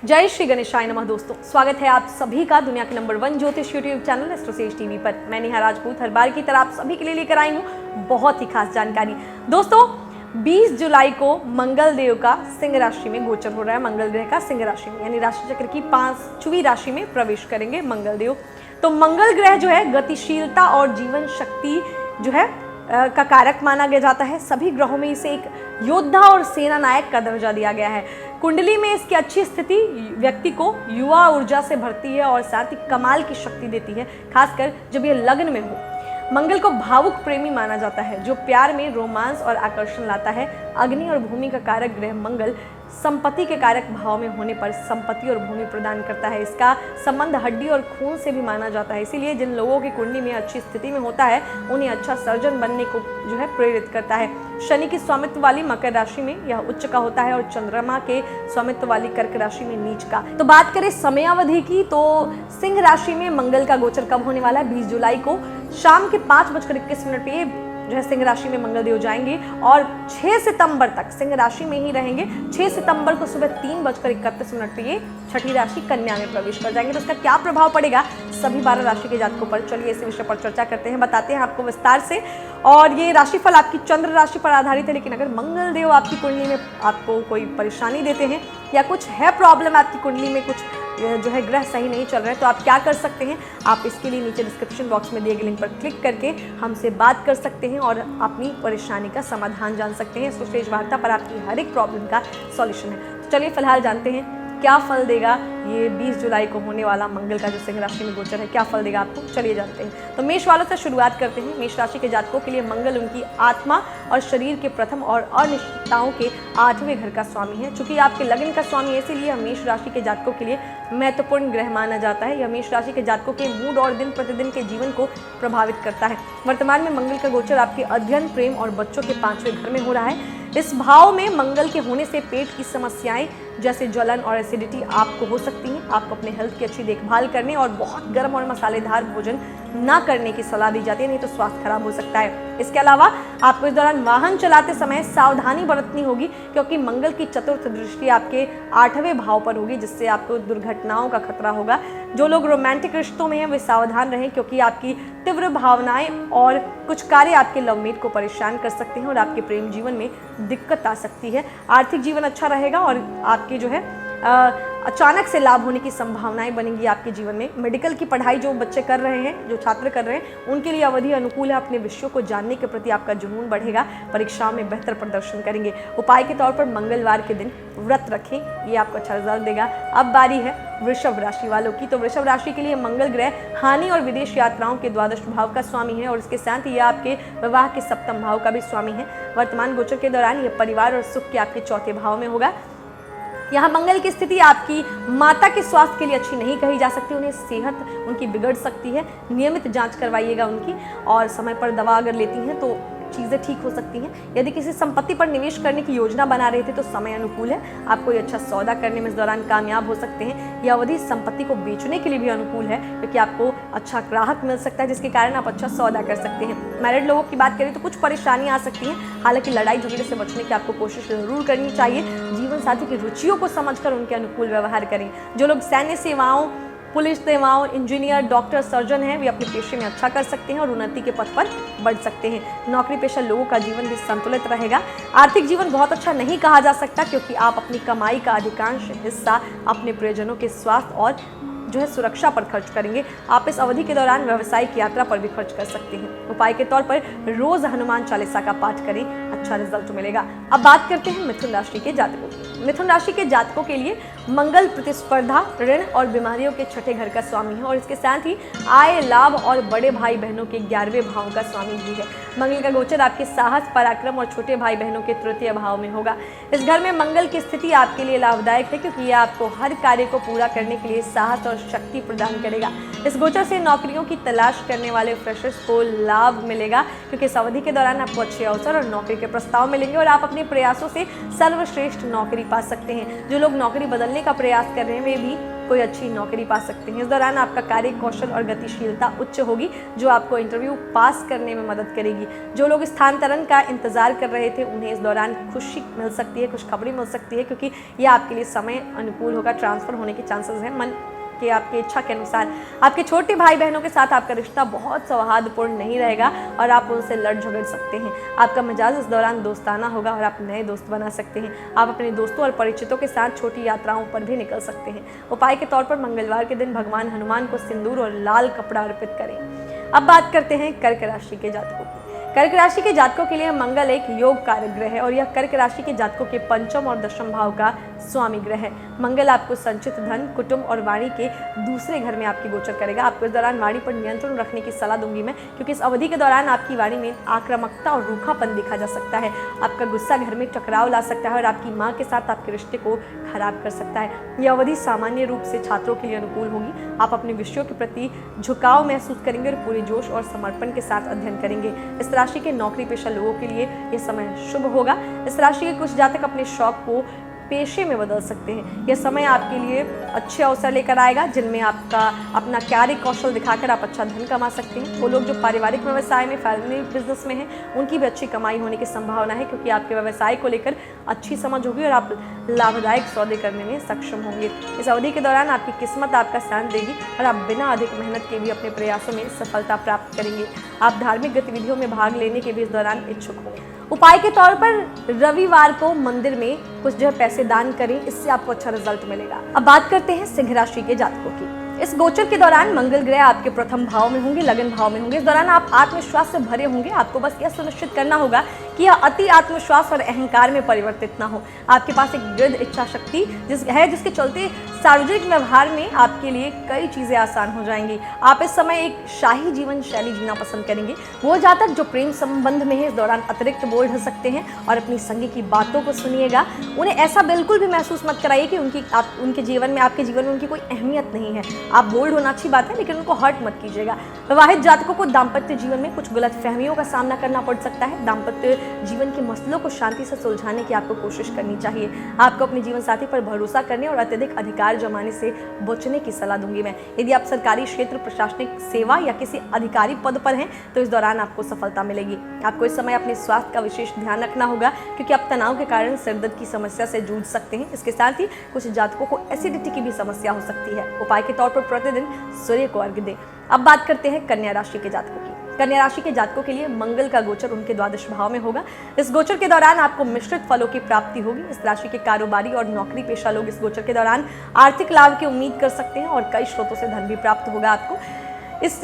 जय श्री गणेशाय नमः। दोस्तों, स्वागत है आप सभी का दुनिया के नंबर 1 ज्योतिष यूट्यूब चैनल एस्ट्रोसेज टीवी पर। मैं नेहा राजपूत हर बार की तरह आप सभी के लिए लेकर आई हूँ बहुत ही खास जानकारी। दोस्तों, 20 जुलाई को मंगल देव का सिंह राशि में गोचर हो रहा है। मंगल ग्रह का सिंह राशि में यानी राशि चक्र की 5वीं राशि में प्रवेश करेंगे मंगल देव। तो मंगल ग्रह जो है गतिशीलता और जीवन शक्ति जो है का कारक माना गया जाता है। सभी ग्रहों में इसे एक योद्धा और सेना नायक का दर्जा दिया गया है। कुंडली में इसकी अच्छी स्थिति व्यक्ति को युवा ऊर्जा से भरती है और साथ ही कमाल की शक्ति देती है, खासकर जब यह लग्न में हो। मंगल को भावुक प्रेमी माना जाता है, जो प्यार में रोमांस और आकर्षण लाता है। अग्नि और भूमि का कारक ग्रह मंगल संपत्ति के कारक भाव में होने पर संपत्ति और भूमि प्रदान करता है। इसका संबंध हड्डी और खून से भी माना जाता है। इसीलिए जिन लोगों की कुंडली में अच्छी स्थिति में होता है उन्हें अच्छा सर्जन बनने को जो है प्रेरित करता है। शनि की स्वामित्व वाली मकर राशि में यह उच्च का होता है और चंद्रमा के स्वामित्व वाली कर्क राशि में नीच का। तो बात करें समयावधि की, तो सिंह राशि में मंगल का गोचर कब होने वाला है? 20 जुलाई को शाम के 5:21 पे जो है सिंह राशि में मंगल देव जाएंगे और 6 सितंबर तक सिंह राशि में ही रहेंगे। 6 सितंबर को सुबह 3:31 पे ये छठी राशि कन्या में प्रवेश कर जाएंगे। तो इसका क्या प्रभाव पड़ेगा सभी 12 राशि के जातकों पर? चलिए इस विषय पर चर्चा करते हैं, बताते हैं आपको विस्तार से। और ये राशिफल आपकी चंद्र राशि पर आधारित है, लेकिन अगर मंगल देव आपकी कुंडली में आपको कोई परेशानी देते हैं या कुछ है प्रॉब्लम, आपकी कुंडली में कुछ जो है ग्रह सही नहीं चल रहे हैं, तो आप क्या कर सकते हैं? आप इसके लिए नीचे डिस्क्रिप्शन बॉक्स में दिए गए लिंक पर क्लिक करके हमसे बात कर सकते हैं और अपनी परेशानी का समाधान जान सकते हैं। एस्ट्रोसेज वार्ता पर आपकी हर एक प्रॉब्लम का सॉल्यूशन है। तो चलिए फिलहाल जानते हैं क्या फल देगा ये 20 जुलाई को होने वाला मंगल का जो सिंह राशि में गोचर है, क्या फल देगा आपको। चलिए जानते हैं। तो मेष वालों से शुरुआत करते हैं। मेष राशि के जातकों के लिए मंगल उनकी आत्मा और शरीर के प्रथम और अनिश्चितताओं के 8वें घर का स्वामी है। चूंकि आपके लग्न का स्वामी है, इसीलिए मेष राशि के जातकों के लिए महत्वपूर्ण ग्रह माना जाता है। यह मेष राशि के जातकों के मूड और दिन प्रतिदिन के जीवन को प्रभावित करता है। वर्तमान में मंगल का गोचर आपके अध्ययन, प्रेम और बच्चों के 5वें घर में हो रहा है। इस भाव में मंगल के होने से पेट की समस्याएं जैसे जलन और एसिडिटी आपको हो सकती हैं। आपको अपने हेल्थ की अच्छी देखभाल करने और बहुत गर्म और मसालेदार भोजन ना करने की सलाह दी जाती है, नहीं तो स्वास्थ्य खराब हो सकता है। इसके अलावा आपको इस दौरान वाहन चलाते समय सावधानी बरतनी होगी, क्योंकि मंगल की चतुर्थ दृष्टि आपके 8वें भाव पर होगी, जिससे आपको दुर्घटनाओं का खतरा होगा। जो लोग रोमांटिक रिश्तों में हैं वे सावधान रहें, क्योंकि आपकी तीव्र भावनाएं और कुछ कार्य आपके लवमेट को परेशान कर सकते हैं और आपके प्रेम जीवन में दिक्कत आ सकती है। आर्थिक जीवन अच्छा रहेगा और आपकी जो है अचानक से लाभ होने की संभावनाएं बनेंगी आपके जीवन में। मेडिकल की पढ़ाई जो बच्चे कर रहे हैं, जो छात्र कर रहे हैं, उनके लिए अवधि अनुकूल है। अपने विषयों को जानने के प्रति आपका जुनून बढ़ेगा, परीक्षाओं में बेहतर प्रदर्शन करेंगे। उपाय के तौर पर मंगलवार के दिन व्रत रखें, ये आपको अच्छा रिजल्ट देगा। अब बारी है वृषभ राशि वालों की। तो वृषभ राशि के लिए मंगल ग्रह हानि और विदेश यात्राओं के द्वादश भाव का स्वामी है और इसके साथ ही आपके विवाह के 7वें भाव का भी स्वामी है। वर्तमान गोचर के दौरान यह परिवार और सुख के आपके 4थे भाव में होगा। यहाँ मंगल की स्थिति आपकी माता के स्वास्थ्य के लिए अच्छी नहीं कही जा सकती। उन्हें सेहत उनकी बिगड़ सकती है। नियमित जांच करवाइएगा उनकी, और समय पर दवा अगर लेती हैं तो चीज़ें ठीक हो सकती हैं। यदि किसी संपत्ति पर निवेश करने की योजना बना रहे थे तो समय अनुकूल है। आप कोई अच्छा सौदा करने में इस दौरान कामयाब हो सकते हैं। यह अवधि संपत्ति को बेचने के लिए भी अनुकूल है, क्योंकि आपको अच्छा ग्राहक मिल सकता है, जिसके कारण आप अच्छा सौदा कर सकते हैं। मैरिड लोगों की बात करें तो कुछ परेशानियां आ सकती हैं, हालांकि लड़ाई झगड़े से बचने की आपको कोशिश जरूर करनी चाहिए। जीवन साथी की रुचियों को समझकर उनके अनुकूल व्यवहार करें। जो लोग सैन्य सेवाओं, पुलिस सेवाओं, इंजीनियर, डॉक्टर, सर्जन हैं, वे अपने पेशे में अच्छा कर सकते हैं और उन्नति के पथ पर बढ़ सकते हैं। नौकरी पेशा लोगों का जीवन भी संतुलित रहेगा। आर्थिक जीवन बहुत अच्छा नहीं कहा जा सकता, क्योंकि आप अपनी कमाई का अधिकांश हिस्सा अपने प्रियजनों के स्वास्थ्य और जो है सुरक्षा पर खर्च करेंगे। आप इस अवधि के दौरान व्यावसायिक यात्रा पर भी खर्च कर सकते हैं। उपाय के तौर पर रोज हनुमान चालीसा का पाठ करें, अच्छा रिजल्ट मिलेगा। अब बात करते हैं मिथुन राशि के जातकों की। मिथुन राशि के जातकों के लिए मंगल प्रतिस्पर्धा, ऋण और बीमारियों के 6ठे घर का स्वामी है और इसके साथ ही आय, लाभ और बड़े भाई बहनों के 11वें भाव का स्वामी भी है। मंगल का गोचर आपके साहस, पराक्रम और छोटे भाई बहनों के 3य भाव में होगा। इस घर में मंगल की स्थिति आपके लिए लाभदायक है, क्योंकि यह आपको हर कार्य को पूरा करने के लिए साहस और शक्ति प्रदान करेगा। इस गोचर से नौकरियों की तलाश करने वाले फ्रेशर्स को लाभ मिलेगा, क्योंकि इस अवधि के दौरान आपको अच्छे अवसर और नौकरी के प्रस्ताव मिलेंगे और आप अपने प्रयासों से सर्वश्रेष्ठ नौकरी पा सकते हैं। जो लोग नौकरी बदलने का प्रयास कर रहे हैं वे भी कोई अच्छी नौकरी पा सकते हैं। इस दौरान आपका कार्य कौशल और गतिशीलता उच्च होगी, जो आपको इंटरव्यू पास करने में मदद करेगी। जो लोग स्थानांतरण का इंतजार कर रहे थे उन्हें इस दौरान खुशी मिल सकती है, खुशखबरी मिल सकती है, क्योंकि यह आपके लिए समय अनुकूल होगा। ट्रांसफर होने के चांसेस हैं। मन कि आपकी इच्छा के अनुसार आपके छोटे भाई बहनों के साथ आपका रिश्ता बहुत सौहार्दपूर्ण नहीं रहेगा और आप उनसे लड़ झगड़ सकते हैं। आपका मिजाज इस दौरान दोस्ताना होगा और आप नए दोस्त बना सकते हैं। आप अपने दोस्तों और परिचितों के साथ छोटी यात्राओं पर भी निकल सकते हैं। उपाय के तौर पर मंगलवार के दिन भगवान हनुमान को सिंदूर और लाल कपड़ा अर्पित करें। अब बात करते हैं कर्क राशि के जातकों की। कर्क राशि के जातकों के लिए मंगल एक योग कारक ग्रह है और यह कर्क राशि के जातकों के पंचम और दशम भाव का स्वामी ग्रह है। मंगल आपको संचित धन, कुटुंब और वाणी के दूसरे घर में आपकी गोचर करेगा। आपको इस दौरान वाणी पर नियंत्रण रखने की सलाह दूंगी मैं, क्योंकि इस अवधि के दौरान आपकी वाणी में आक्रामकता और रूखापन देखा जा सकता है। आपका गुस्सा घर में टकराव ला सकता है और आपकी माँ के साथ आपके रिश्ते को खराब कर सकता है। यह अवधि सामान्य रूप से छात्रों के लिए अनुकूल होगी। आप अपने विषयों के प्रति झुकाव महसूस करेंगे और पूरे जोश और समर्पण के साथ अध्ययन करेंगे। इस राशि के नौकरी पेशा लोगों के लिए यह समय शुभ होगा। इस राशि के कुछ जातक अपने शौक को पेशे में बदल सकते हैं। यह समय आपके लिए अच्छे अवसर लेकर आएगा, जिनमें आपका अपना कार्य कौशल दिखाकर आप अच्छा धन कमा सकते हैं। वो लोग जो पारिवारिक व्यवसाय में, फैमिली बिजनेस में हैं, उनकी भी अच्छी कमाई होने की संभावना है, क्योंकि आपके व्यवसाय को लेकर अच्छी समझ होगी और आप लाभदायक सौदे करने में सक्षम होंगे। इस अवधि के दौरान आपकी किस्मत आपका साथ देगी और आप बिना अधिक मेहनत के भी अपने प्रयासों में सफलता प्राप्त करेंगे। आप धार्मिक गतिविधियों में भाग लेने के भी इस दौरान इच्छुक होंगे। उपाय के तौर पर रविवार को मंदिर में कुछ जो है पैसे दान करें, इससे आपको अच्छा रिजल्ट मिलेगा। अब बात करते हैं सिंह राशि के जातकों की। इस गोचर के दौरान मंगल ग्रह आपके प्रथम भाव में होंगे, लगन भाव में होंगे। इस दौरान आप आत्मविश्वास से भरे होंगे। आपको बस यह सुनिश्चित करना होगा कि यह अति आत्मविश्वास और अहंकार में परिवर्तित ना हो। आपके पास एक दृढ़ इच्छा शक्ति जिसके चलते सार्वजनिक व्यवहार में आपके लिए कई चीजें आसान हो जाएंगी। आप इस समय एक शाही जीवन शैली जीना पसंद करेंगे। वो जातक जो प्रेम संबंध में है, इस दौरान अतिरिक्त बोल्ड हो सकते हैं और अपनी संगी की बातों को सुनिएगा। उन्हें ऐसा बिल्कुल भी महसूस मत कराइए कि उनके जीवन में, आपके जीवन में उनकी कोई अहमियत नहीं है। आप बोल्ड होना अच्छी बात है, लेकिन उनको हर्ट मत कीजिएगा। विवाहित जातकों को दाम्पत्य जीवन में कुछ गलत फहमियों का सामना करना पड़ सकता है। दाम्पत्य जीवन के मसलों को शांति से सुलझाने की आपको कोशिश करनी चाहिए। आपको अपने जीवन साथी पर भरोसा करने और अत्यधिक अधिकार जमाने से बचने की सलाह दूंगी मैं। यदि आप सरकारी क्षेत्र, प्रशासनिक सेवा या किसी अधिकारी पद पर हैं, तो इस दौरान आपको सफलता मिलेगी। आपको इस समय अपने स्वास्थ्य का विशेष ध्यान रखना होगा, क्योंकि आप तनाव के कारण सिरदर्द की समस्या से जूझ सकते हैं। इसके साथ ही कुछ जातकों को एसिडिटी की भी समस्या हो सकती है। उपाय के तौर पर प्रतिदिन सूर्य को अर्घ्य दें। अब बात करते हैं कन्या राशि के जातकों की। कन्या राशि के जातकों के लिए मंगल का गोचर उनके द्वादश भाव में होगा। इस गोचर के दौरान आपको मिश्रित फलों की प्राप्ति होगी। इस राशि के कारोबारी और नौकरी पेशा लोग इस गोचर के दौरान आर्थिक लाभ की उम्मीद कर सकते हैं और कई स्रोतों से धन भी प्राप्त होगा आपको।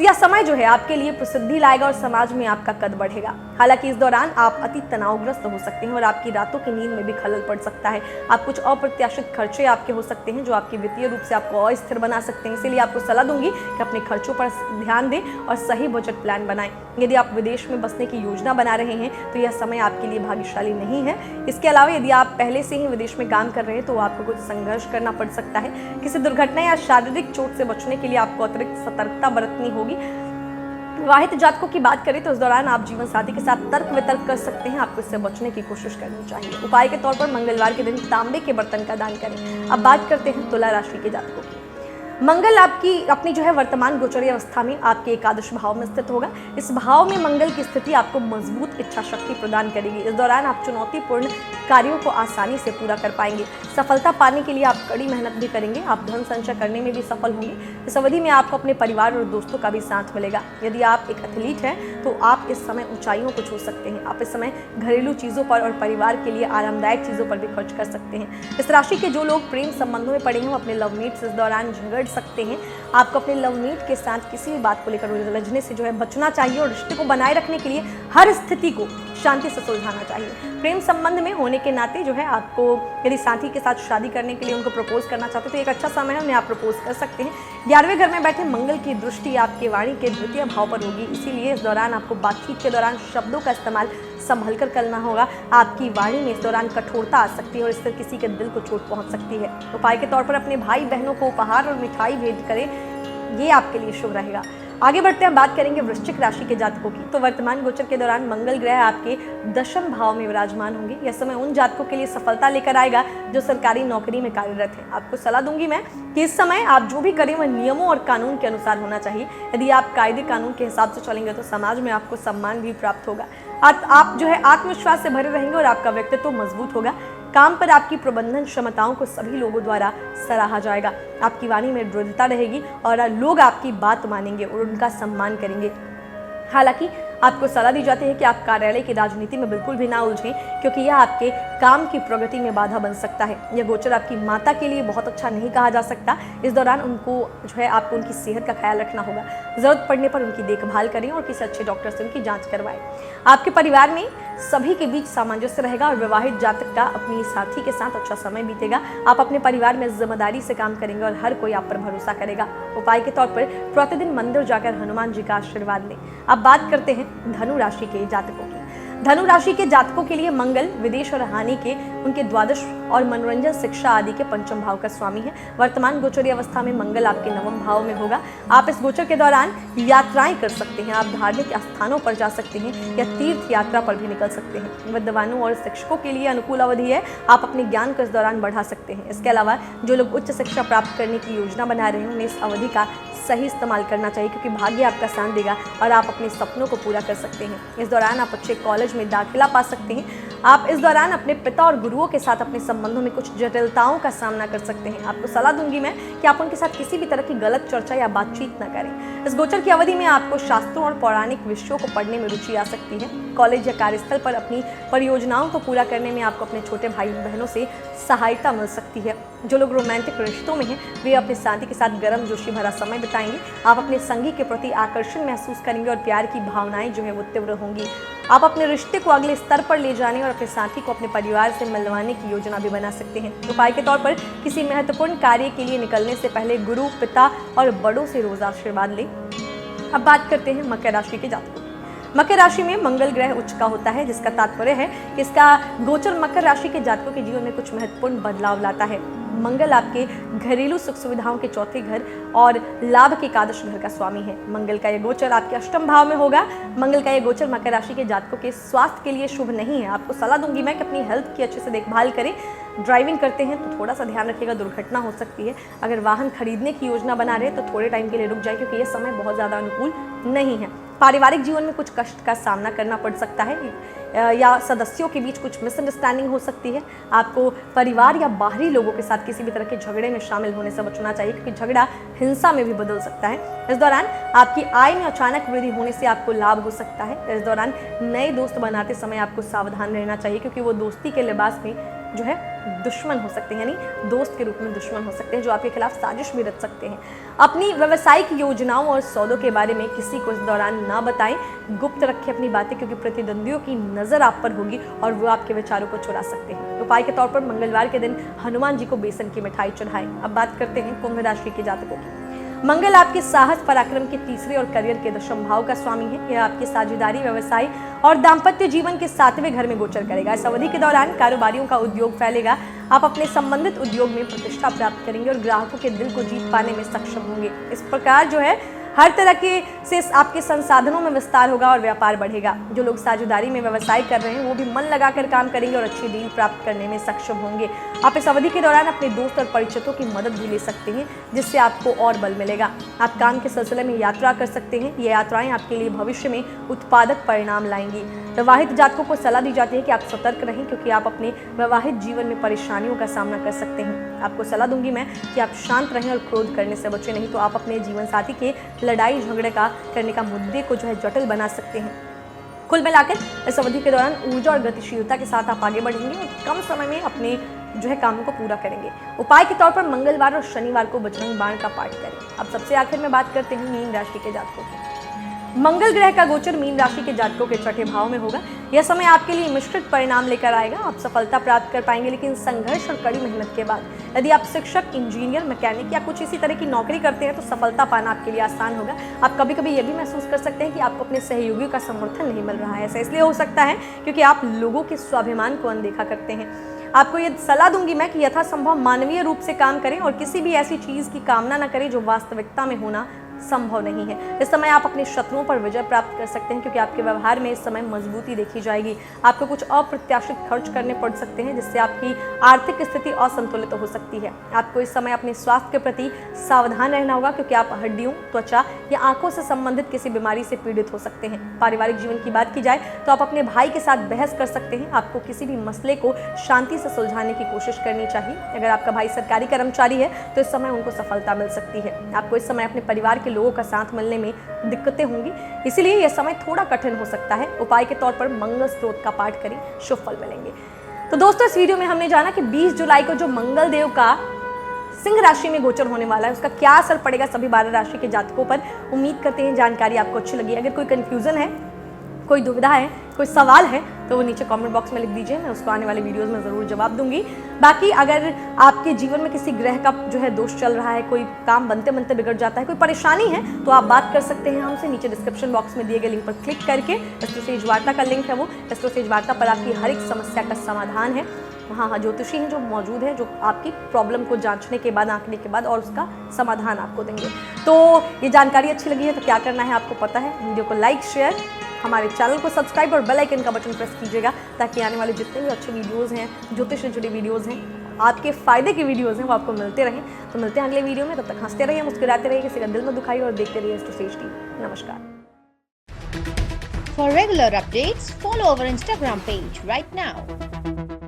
यह समय जो है आपके लिए प्रसिद्धि लाएगा और समाज में आपका कद बढ़ेगा। हालांकि इस दौरान आप अति तनावग्रस्त हो सकते हैं और आपकी रातों की नींद में भी खलल पड़ सकता है। आप कुछ अप्रत्याशित खर्चे आपके हो सकते हैं, जो आपके वित्तीय रूप से आपको अस्थिर बना सकते हैं। इसीलिए आपको सलाह दूंगी कि अपने खर्चों पर ध्यान दें और सही बजट प्लान बनाएं। यदि आप विदेश में बसने की योजना बना रहे हैं, तो यह समय आपके लिए भाग्यशाली नहीं है। इसके अलावा यदि आप पहले से ही विदेश में काम कर रहे हैं, तो आपको कुछ संघर्ष करना पड़ सकता है। किसी दुर्घटना या शारीरिक चोट से बचने के लिए आपको अतिरिक्त सतर्कता बरतनी होगी। विवाहित जातकों की बात करें तो इस दौरान आप जीवन साथी के साथ तर्क वितर्क कर सकते हैं। आपको इससे बचने की कोशिश करनी चाहिए। उपाय के तौर पर मंगलवार के दिन तांबे के बर्तन का दान करें। अब बात करते हैं तुला राशि के जातकों की। मंगल आपकी अपनी जो है वर्तमान गोचरीय अवस्था में आपके एकादश भाव में स्थित होगा। इस भाव में मंगल की स्थिति आपको मजबूत इच्छा शक्ति प्रदान करेगी। इस दौरान आप चुनौतीपूर्ण कार्यों को आसानी से पूरा कर पाएंगे। सफलता पाने के लिए आप कड़ी मेहनत भी करेंगे। आप धन संचय करने में भी सफल होंगे। इस अवधि में आपको अपने परिवार और दोस्तों का भी साथ मिलेगा। यदि आप एक एथलीट हैं, तो आप इस समय ऊंचाइयों को छू सकते हैं। आप इस समय घरेलू चीज़ों पर और परिवार के लिए आरामदायक चीज़ों पर भी खर्च कर सकते हैं। इस राशि के जो लोग प्रेम संबंधों में पड़े हैं, वो अपने लवमेट से इस दौरान झगड़ सकते हैं। आपको अपने लवमेट के साथ किसी भी बात को लेकर उलझने से जो है बचना चाहिए और रिश्ते को बनाए रखने के लिए हर स्थिति को शांति से सुलझाना चाहिए। प्रेम संबंध में होने के नाते जो है आपको यदि साथी के साथ शादी करने के लिए उनको प्रपोज करना चाहते हो, तो एक अच्छा समय है, उन्हें आप प्रपोज कर सकते हैं। 11वें घर में बैठे मंगल की दृष्टि आपके वाणी के द्वितीय भाव पर होगी। इसीलिए इस दौरान आपको बातचीत के दौरान शब्दों का इस्तेमाल संभल कर करना होगा। आपकी वाणी में इस दौरान कठोरता आ सकती है और इससे किसी के दिल को चोट पहुंच सकती है। उपाय के तौर पर अपने भाई बहनों को उपहार और मिठाई भेंट करें, ये आपके लिए शुभ रहेगा। आगे बढ़ते हैं, बात करेंगे वृश्चिक राशि के जातकों की। तो वर्तमान गोचर के दौरान मंगल ग्रह आपके दशम भाव में विराजमान होंगे। यह समय उन जातकों के लिए सफलता लेकर आएगा जो सरकारी नौकरी में कार्यरत हैं। आपको सलाह दूंगी मैं कि इस समय आप जो भी करें वह नियमों और कानून के अनुसार होना चाहिए। यदि आप कायदे कानून के हिसाब से चलेंगे तो समाज में आपको सम्मान भी प्राप्त होगा। आप जो है आत्मविश्वास से भरे रहेंगे और आपका व्यक्तित्व मजबूत होगा। काम पर आपकी प्रबंधन क्षमताओं को सभी लोगों द्वारा सराहा जाएगा। आपकी वाणी में दृढ़ता रहेगी और लोग आपकी बात मानेंगे और उनका सम्मान करेंगे। हालांकि आपको सलाह दी जाती है कि आप कार्यालय की राजनीति में बिल्कुल भी ना उलझें, क्योंकि यह आपके काम की प्रगति में बाधा बन सकता है। यह गोचर आपकी माता के लिए बहुत अच्छा नहीं कहा जा सकता। इस दौरान उनको जो है आपको उनकी सेहत का ख्याल रखना होगा। जरूरत पड़ने पर उनकी देखभाल करें और किसी अच्छे डॉक्टर से उनकी जांच करवाएं। आपके परिवार में सभी के बीच सामंजस्य रहेगा और विवाहित जातक का अपनी साथी के साथ अच्छा समय बीतेगा। आप अपने परिवार में जिम्मेदारी से काम करेंगे और हर कोई आप पर भरोसा करेगा। उपाय के तौर पर प्रतिदिन मंदिर जाकर हनुमान जी का आशीर्वाद लें। अब बात करते हैं धनु राशि के जातकों की। धनु राशि के जातकों के लिए मंगल विदेश और हानि के उनके द्वादश और मनोरंजन शिक्षा आदि के पंचम भाव का स्वामी है। वर्तमान गोचरीय अवस्था में मंगल आपके नवम भाव में होगा। आप इस गोचर के दौरान यात्राएं कर सकते हैं। आप धार्मिक स्थानों पर जा सकते हैं या तीर्थ यात्रा पर भी निकल सकते हैं। विद्वानों और शिक्षकों के लिए अनुकूल अवधि है। आप अपने ज्ञान को इस दौरान बढ़ा सकते हैं। इसके अलावा जो लोग उच्च शिक्षा प्राप्त करने की योजना बना रहे हैं उन्हें इस अवधि का सही इस्तेमाल करना चाहिए, क्योंकि भाग्य आपका साथ देगा और आप अपने सपनों को पूरा कर सकते हैं। इस दौरान आप अच्छे कॉलेज में दाखिला पा सकते हैं। आप इस दौरान अपने पिता और गुरुओं के साथ अपने संबंधों में कुछ जटिलताओं का सामना कर सकते हैं। आपको सलाह दूंगी मैं कि आप उनके साथ किसी भी तरह की गलत चर्चा या बातचीत न करें। इस गोचर की अवधि में आपको शास्त्रों और पौराणिक विषयों को पढ़ने में रुचि आ सकती है। कॉलेज या कार्यस्थल पर अपनी परियोजनाओं को पूरा करने में आपको अपने छोटे भाई बहनों से सहायता मिल सकती है। जो लोग रोमांटिक रिश्तों में हैं वे अपने साथी के साथ गर्म जोशी भरा समय बिताएंगे। आप अपने संगी के प्रति आकर्षण महसूस करेंगे और प्यार की भावनाएं जो है वो तीव्र होंगी। आप अपने रिश्ते को अगले स्तर पर ले जाने और अपने साथी को अपने परिवार से मिलवाने की योजना भी बना सकते हैं। उपाय के तौर पर किसी महत्वपूर्ण कार्य के लिए निकलने से पहले गुरु, पिता और बड़ों से रोज आशीर्वाद लें। अब बात करते हैं मकर राशि के जातकों। मकर राशि में मंगल ग्रह उच्च का होता है, जिसका तात्पर्य है कि इसका गोचर मकर राशि के जातकों के जीवन में कुछ महत्वपूर्ण बदलाव लाता है। मंगल आपके घरेलू सुख सुविधाओं के चौथे घर और लाभ के एकादश घर का स्वामी है। मंगल का यह गोचर आपके अष्टम भाव में होगा। मंगल का यह गोचर मकर राशि के जातकों के स्वास्थ्य के लिए शुभ नहीं है। आपको सलाह दूंगी मैं कि अपनी हेल्थ की अच्छे से देखभाल करें। ड्राइविंग करते हैं तो थोड़ा सा ध्यान रखिएगा, दुर्घटना हो सकती है। अगर वाहन खरीदने की योजना बना रहे हैं तो थोड़े टाइम के लिए रुक जाए, क्योंकि यह समय बहुत ज़्यादा अनुकूल नहीं है। पारिवारिक जीवन में कुछ कष्ट का सामना करना पड़ सकता है या सदस्यों के बीच कुछ मिसअंडरस्टैंडिंग हो सकती है। आपको परिवार या बाहरी लोगों के साथ किसी भी तरह के झगड़े में शामिल होने से बचना चाहिए, क्योंकि झगड़ा हिंसा में भी बदल सकता है। इस दौरान आपकी आय में अचानक वृद्धि होने से आपको लाभ हो सकता है। इस दौरान नए दोस्त बनाते समय आपको सावधान रहना चाहिए, क्योंकि वो दोस्ती के लिबास में जो है दुश्मन हो सकते हैं, यानी दोस्त के रूप में दुश्मन हो सकते हैं जो आपके खिलाफ साजिश भी रच सकते हैं। अपनी व्यावसायिक योजनाओं और सौदों के बारे में किसी को इस दौरान ना बताएं। गुप्त रखें अपनी बातें, क्योंकि प्रतिद्वंदियों की नजर आप पर होगी और वो आपके विचारों को चुरा सकते हैं। उपाय के तौर पर मंगलवार के दिन हनुमान जी को बेसन की मिठाई चढ़ाएं। अब बात करते हैं कुंभ राशि के जातकों की। मंगल आपके साहस पराक्रम के तीसरे और करियर के दशम भाव का स्वामी है। यह आपकी साझेदारी, व्यवसाय और दाम्पत्य जीवन के 7वें घर में गोचर करेगा। इस अवधि के दौरान कारोबारियों का उद्योग फैलेगा। आप अपने संबंधित उद्योग में प्रतिष्ठा प्राप्त करेंगे और ग्राहकों के दिल को जीत पाने में सक्षम होंगे। इस प्रकार जो है हर तरह के से आपके संसाधनों में विस्तार होगा और व्यापार बढ़ेगा। जो लोग साझेदारी में व्यवसाय कर रहे हैं वो भी मन लगाकर काम करेंगे और अच्छी डील प्राप्त करने में सक्षम होंगे। आप इस अवधि के दौरान अपने दोस्त और परिचितों की मदद भी ले सकते हैं, जिससे आपको और बल मिलेगा। आप काम के सिलसिले में यात्रा कर सकते हैं। ये यात्राएं आपके लिए भविष्य में उत्पादक परिणाम लाएंगी। विवाहित जातकों को सलाह दी जाती है कि आप सतर्क रहें, क्योंकि आप अपने वैवाहिक जीवन में परेशानियों का सामना कर सकते हैं। आपको सलाह दूंगी मैं कि आप शांत रहें और क्रोध करने से बचें, नहीं तो आप अपने जीवन साथी के लड़ाई झगड़े का करने का मुद्दे को जो है जटिल बना सकते हैं। कुल मिलाकर इस अवधि के दौरान ऊर्जा और गतिशीलता के साथ आप आगे बढ़ेंगे और कम समय में अपने जो है कामों को पूरा करेंगे। उपाय के तौर पर मंगलवार और शनिवार को बजरंग बाण का पाठ करें। अब सबसे आखिर में बात करते हैं मीन राशि के जातकों की। मंगल ग्रह का गोचर मीन राशि के जातकों के छठे भाव में होगा। यह समय आपके लिए मिश्रित परिणाम लेकर आएगा। आप सफलता प्राप्त कर पाएंगे, लेकिन संघर्ष और कड़ी मेहनत के बाद। यदि आप शिक्षक, इंजीनियर, मैकेनिक या कुछ इसी तरह की नौकरी करते हैं तो सफलता पाना आपके लिए आसान होगा। आप कभी कभी यह भी महसूस कर सकते हैं कि आपको अपने सहयोगियों का समर्थन नहीं मिल रहा है। ऐसा इसलिए हो सकता है क्योंकि आप लोगों के स्वाभिमान को अनदेखा करते हैं। आपको ये सलाह दूंगी मैं कि यथासंभव मानवीय रूप से काम करें और किसी भी ऐसी चीज़ की कामना न करें जो वास्तविकता में होना संभव नहीं है। इस समय आप अपने शत्रुओं पर विजय प्राप्त कर सकते हैं, क्योंकि आपके व्यवहार में इस समय मजबूती देखी जाएगी। आपको कुछ अप्रत्याशित खर्च करने पड़ सकते हैं, जिससे आपकी आर्थिक स्थिति असंतुलित हो सकती है। आपको इस समय अपने स्वास्थ्य के प्रति सावधान रहना होगा, क्योंकि आप हड्डियों, त्वचा या आंखों से संबंधित किसी बीमारी से पीड़ित हो सकते हैं। पारिवारिक जीवन की बात की जाए तो आप अपने भाई के साथ बहस कर सकते हैं। आपको किसी भी मसले को शांति से सुलझाने की कोशिश करनी चाहिए। अगर आपका भाई सरकारी कर्मचारी है तो इस समय उनको सफलता मिल सकती है। आपको इस समय अपने परिवार के लोगों का साथ मिलने में दिक्कतें होंगी, इसीलिए यह समय थोड़ा कठिन हो सकता है। उपाय के तौर पर मंगल स्त्रोत का पाठ करें, शुभ फल मिलेंगे। तो दोस्तों, इस वीडियो में हमने जाना कि 20 जुलाई को जो मंगल देव का सिंह राशि में गोचर होने वाला है, उसका क्या असर पड़ेगा सभी 12 राशि के जातकों पर। उम्मीद करते हैं जानकारी आपको अच्छी लगी। अगर कोई कंफ्यूजन है, कोई दुविधा है, कोई सवाल है, तो वो नीचे कमेंट बॉक्स में लिख दीजिए, मैं उसको आने वाले वीडियोस में ज़रूर जवाब दूंगी। बाकी अगर आपके जीवन में किसी ग्रह का जो है दोष चल रहा है, कोई काम बनते बनते बिगड़ जाता है, कोई परेशानी है, तो आप बात कर सकते हैं हमसे। नीचे डिस्क्रिप्शन बॉक्स में दिए गए लिंक पर क्लिक करके एस्ट्रोसेज वार्ता का लिंक है, वो एस्ट्रोसेज वार्ता पर आपकी हर एक समस्या का समाधान है। वहाँ ज्योतिषी हैं जो मौजूद है, जो आपकी प्रॉब्लम को जांचने के बाद, आंकने के बाद और उसका समाधान आपको देंगे। तो ये जानकारी अच्छी लगी है तो क्या करना है आपको पता है। वीडियो को लाइक, शेयर, हमारे चैनल को सब्सक्राइब और बेल आइकन का बटन प्रेस कीजिएगा, ताकि आने वाले जितने भी अच्छे वीडियोज़ हैं, ज्योतिष से जुड़े वीडियोज़ हैं, आपके फ़ायदे के वीडियोज़ हैं, वो आपको मिलते रहें। तो मिलते हैं अगले वीडियो में, तब तक हंसते रहिए, मुस्कुराते रहिए, किसी का दिल में दुखाइए और देखते रहिए एस्ट्रोसेज टीवी। नमस्कार। For regular updates, follow our Instagram page right now.